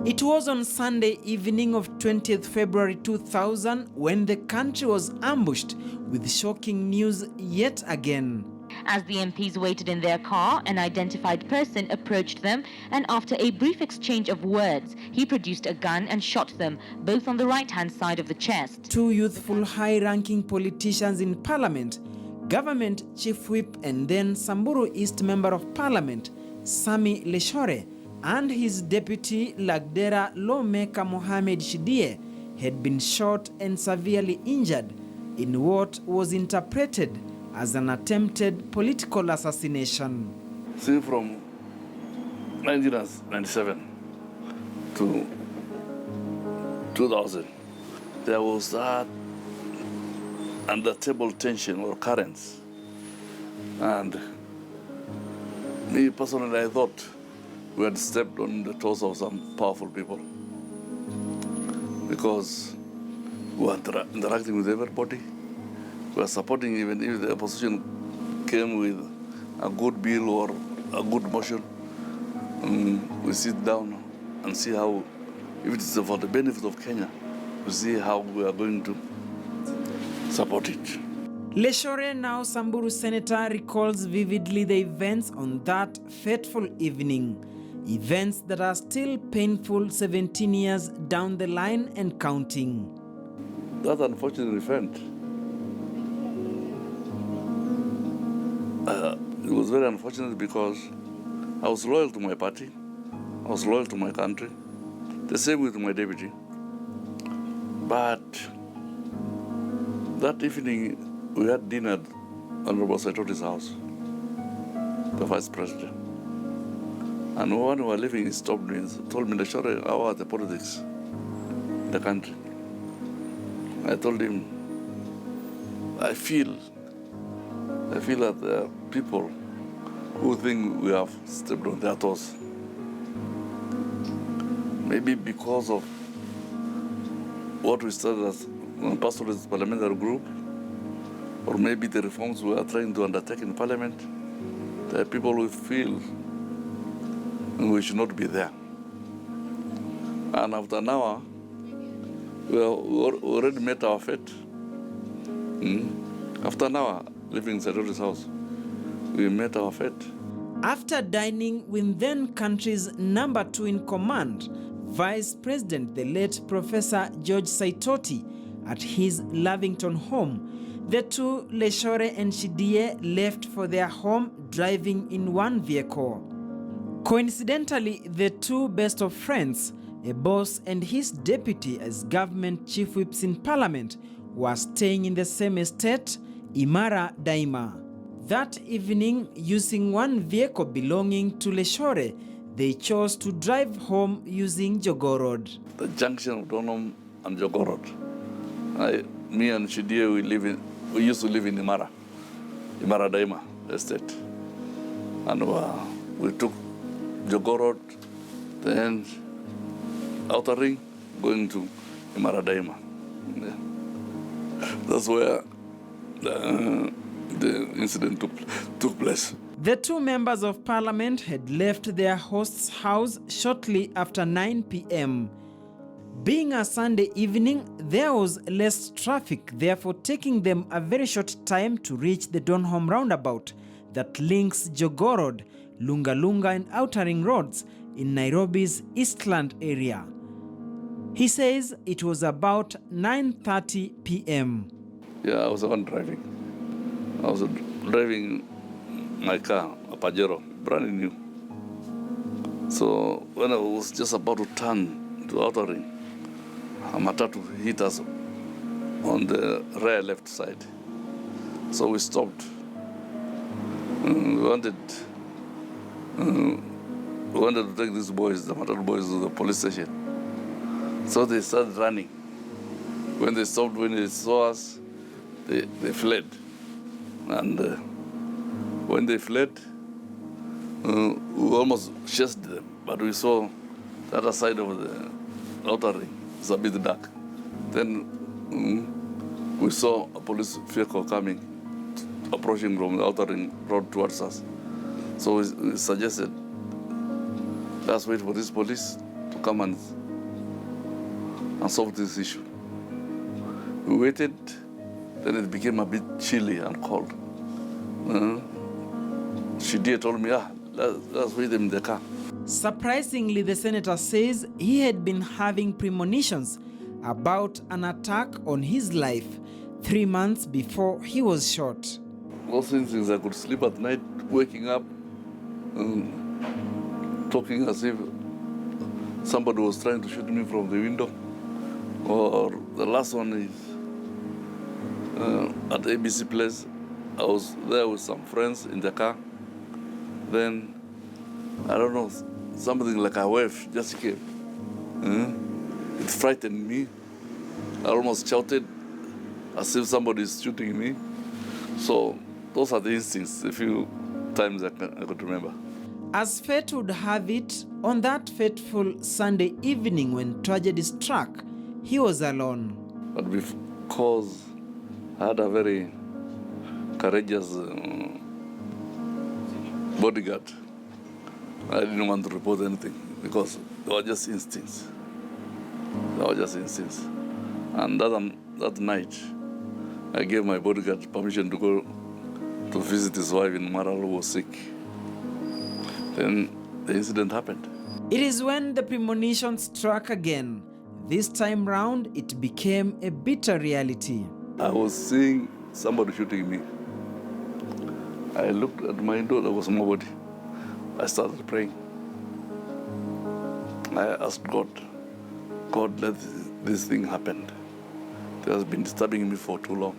It was on Sunday evening of 20th February 2000 when the country was ambushed with shocking news yet again. As the MPs waited in their car, an identified person approached them, and after a brief exchange of words, he produced a gun and shot them, both on the right-hand side of the chest. Two youthful high-ranking politicians in Parliament, Government Chief Whip and then Samburu East Member of Parliament, Sammy Leshore, and his deputy Lagdera lawmaker Mohamed Shidie had been shot and severely injured in what was interpreted as an attempted political assassination. See, from 1997 to 2000, there was that under-table tension or currents. And me personally, I thought we had stepped on the toes of some powerful people because we were interacting with everybody. We were supporting, even if the opposition came with a good bill or a good motion, we sit down and see how, if it's for the benefit of Kenya, we see how we are going to support it. Leshore, now Samburu Senator, recalls vividly the events on that fateful evening. Events that are still painful 17 years down the line and counting. That unfortunate event, it was very unfortunate because I was loyal to my party, I was loyal to my country, the same with my deputy. But that evening, we had dinner at Honorable Saitoti's house, the Vice President. And when we were leaving, he stopped me and told me, Leshore, how are the politics in the country? I told him, I feel that there are people who think we have stepped on their toes. Maybe because of what we started as a pastoralist parliamentary group, or maybe the reforms we are trying to undertake in Parliament, there are people who feel we should not be there. And after an hour, we already met our fate. After an hour, living in Saitoti's house, we met our fate. After dining with then country's number 2 in command, Vice President, the late Professor George Saitoti, at his Lavington home, the two, Leshore and Shidie, left for their home driving in one vehicle. Coincidentally, the two best of friends, a boss and his deputy as government chief whips in Parliament, were staying in the same estate, Imara Daima. That evening, using one vehicle belonging to Leshore, they chose to drive home using Jogoo Road. The junction of Donholm and Jogoo Road. Me and Shidie, we used to live in Imara Daima estate. And we took Jogoo Road, then outer ring, going to Imara Daima. Yeah. That's where the incident took place. The two members of Parliament had left their host's house shortly after 9 p.m. Being a Sunday evening, there was less traffic, therefore taking them a very short time to reach the Donholm roundabout that links Jogoo Road, Lunga Lunga and Outer Ring roads in Nairobi's Eastland area. He says it was about 9:30 p.m. Yeah, I was the one driving. I was driving my car, a Pajero, brand new. So when I was just about to turn to Outer Ring, a matatu hit us on the rear left side. So we stopped. We wanted to take these boys, the matatu boys, to the police station. So they started running. When they stopped, when they saw us, they fled. And when they fled, we almost chased them, but we saw the other side of the outer ring. It's a bit dark. Then we saw a police vehicle coming, approaching from the outer ring road towards us. So we suggested, let's wait for this police to come and solve this issue. We waited, then it became a bit chilly and cold. Shidia told me, let's wait in the car. Surprisingly, the senator says he had been having premonitions about an attack on his life 3 months before he was shot. Those things I could sleep at night, waking up, talking as if somebody was trying to shoot me from the window. Or the last one is at the ABC place. I was there with some friends in the car. Then, I don't know, something like a wave just came. It frightened me. I almost shouted as if somebody is shooting me. So those are the instincts, a few times I could remember. As fate would have it, on that fateful Sunday evening when tragedy struck, he was alone. But because I had a very courageous bodyguard, I didn't want to report anything because they were just instincts. And that night, I gave my bodyguard permission to go to visit his wife in Mara, who was sick. Then the incident happened. It is when the premonition struck again. This time round, it became a bitter reality. I was seeing somebody shooting me. I looked at my door, there was nobody. I started praying. I asked God, let this thing happen. It has been disturbing me for too long.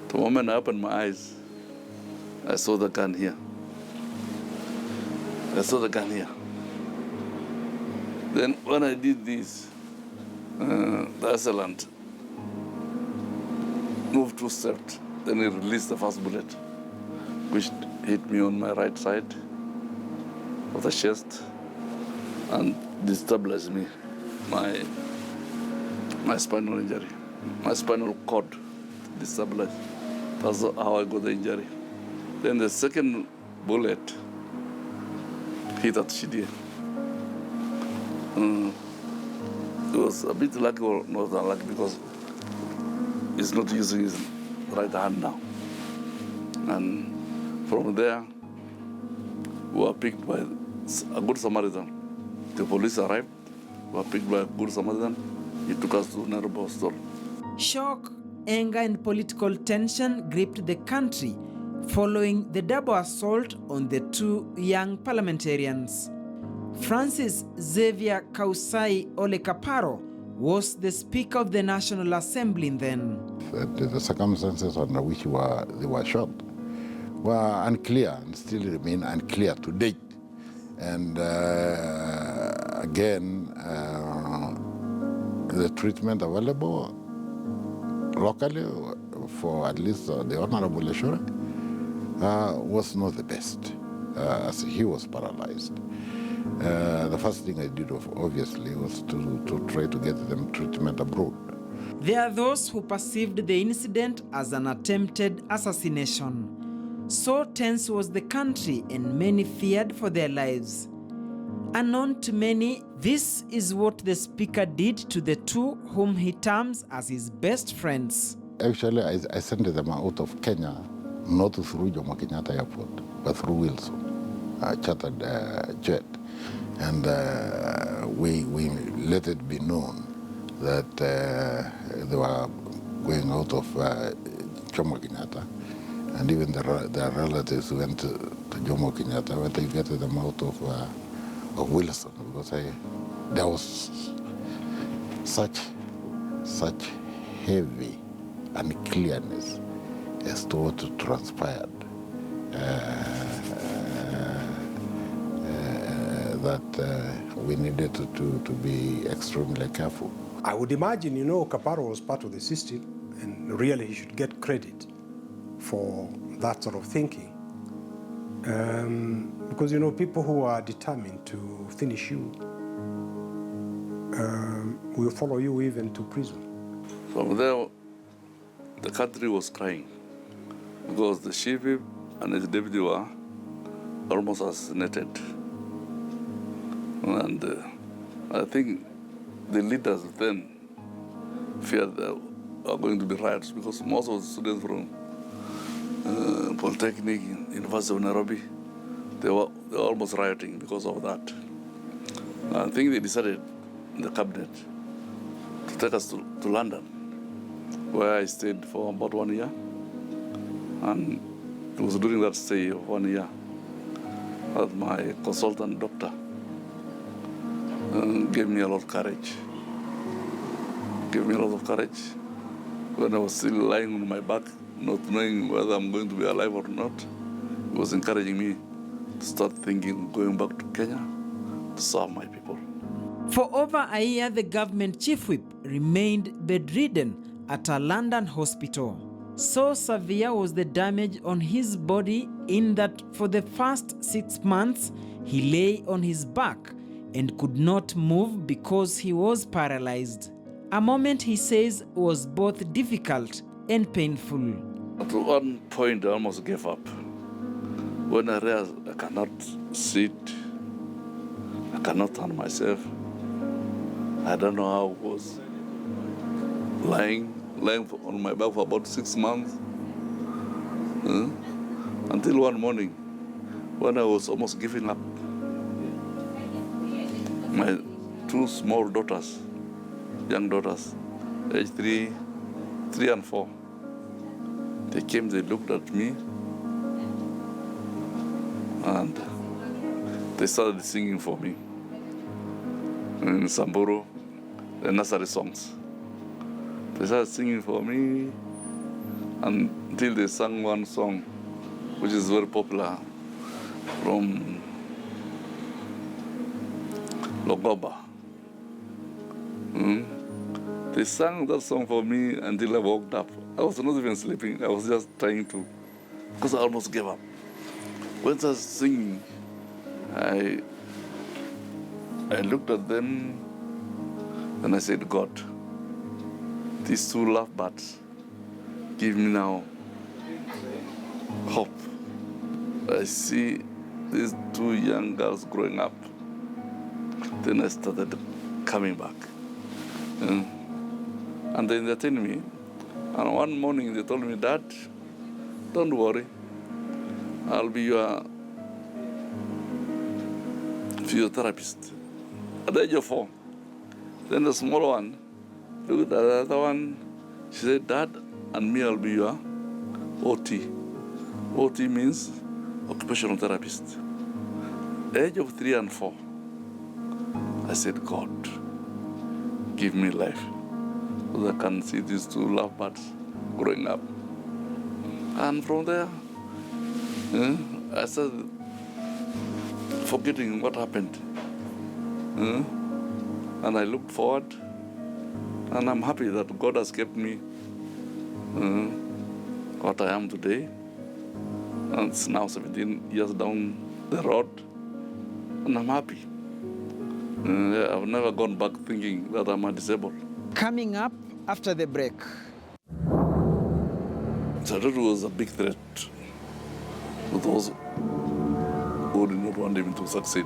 The moment I opened my eyes, I saw the gun here. Then when I did this, the assailant moved 2 steps. Then he released the first bullet, which hit me on my right side of the chest and destabilized me, my spinal injury. My spinal cord destabilized. That's how I got the injury. Then the second bullet hit at Shidia. It was a bit lucky or not unlucky because he's not using his right hand now. And from there, we were picked by a good Samaritan. The police arrived, we were picked by a good Samaritan. He took us to Nairobi Hospital. Shock, anger, and political tension gripped the country following the double assault on the 2 young parliamentarians. Francis Xavier Kausai Ole Kaparo was the Speaker of the National Assembly then. The circumstances under which they were shot were unclear and still remain unclear to date. And again, the treatment available locally for at least the Honorable Leshore was not the best, as he was paralyzed. The first thing I did, obviously, was to try to get them treatment abroad. There are those who perceived the incident as an attempted assassination. So tense was the country and many feared for their lives. Unknown to many, this is what the Speaker did to the 2 whom he terms as his best friends. Actually, I sent them out of Kenya, not through Jomo Kenyatta Airport, but through Wilson, a chartered jet. And we let it be known that they were going out of Jomo Kenyatta. And even their relatives went to Jomo Kenyatta, went to get them out of Wilson, because there was such heavy unclearness as to what transpired that we needed to be extremely careful. I would imagine, Kaparo was part of the system, and really he should get credit for that sort of thinking. Because, people who are determined to finish you will follow you even to prison. From there, the country was crying because the chief whip and his deputy were almost assassinated. And I think the leaders then feared there are going to be riots because most of the students from Polytechnic, University of Nairobi, they were almost rioting because of that. I think they decided in the cabinet to take us to London, where I stayed for about 1 year. And it was during that stay of 1 year that my consultant doctor gave me a lot of courage. Gave me a lot of courage when I was still lying on my back, not knowing whether I'm going to be alive or not. He was encouraging me to start thinking, going back to Kenya to serve my people. For over a year, the government chief whip remained bedridden at a London hospital. So severe was the damage on his body in that for the first 6 months, he lay on his back and could not move because he was paralyzed. A moment, he says, was both difficult and painful. At one point, I almost gave up. When I realized I cannot sit, I cannot turn myself. I don't know how I was lying on my back for about 6 months. Until one morning, when I was almost giving up. My 2 small daughters, young daughters, age 3 and 4, they came, they looked at me, and they started singing for me in Samburu, the nursery songs. They started singing for me until they sang one song, which is very popular, from Logoba. They sang that song for me until I woke up. I was not even sleeping, I was just trying to, because I almost gave up. When I was singing, I looked at them and I said, God, these 2 lovebirds give me now hope. I see these 2 young girls growing up. Then I started coming back. And they entertained me. And one morning they told me, Dad, don't worry. I'll be your physiotherapist. At the age of 4. Then the small one looked at the other one. She said, Dad, and me, I'll be your OT. OT means occupational therapist. At the age of 3 and 4, I said, God, give me life so that I can see these 2 lovebirds growing up. And from there, I started forgetting what happened. And I looked forward, and I'm happy that God has kept me what I am today. And it's now 17 years down the road, and I'm happy. I've never gone back thinking that I'm disabled. Coming up after the break. Childhood was a big threat to those who did not want him to succeed.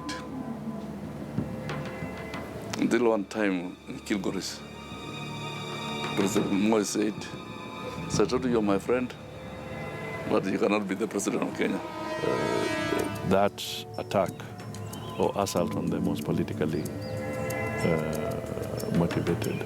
Until one time in Kilgoris, President Moi said, Saitoto, you're my friend, but you cannot be the president of Kenya. That attack or assault on them was politically motivated.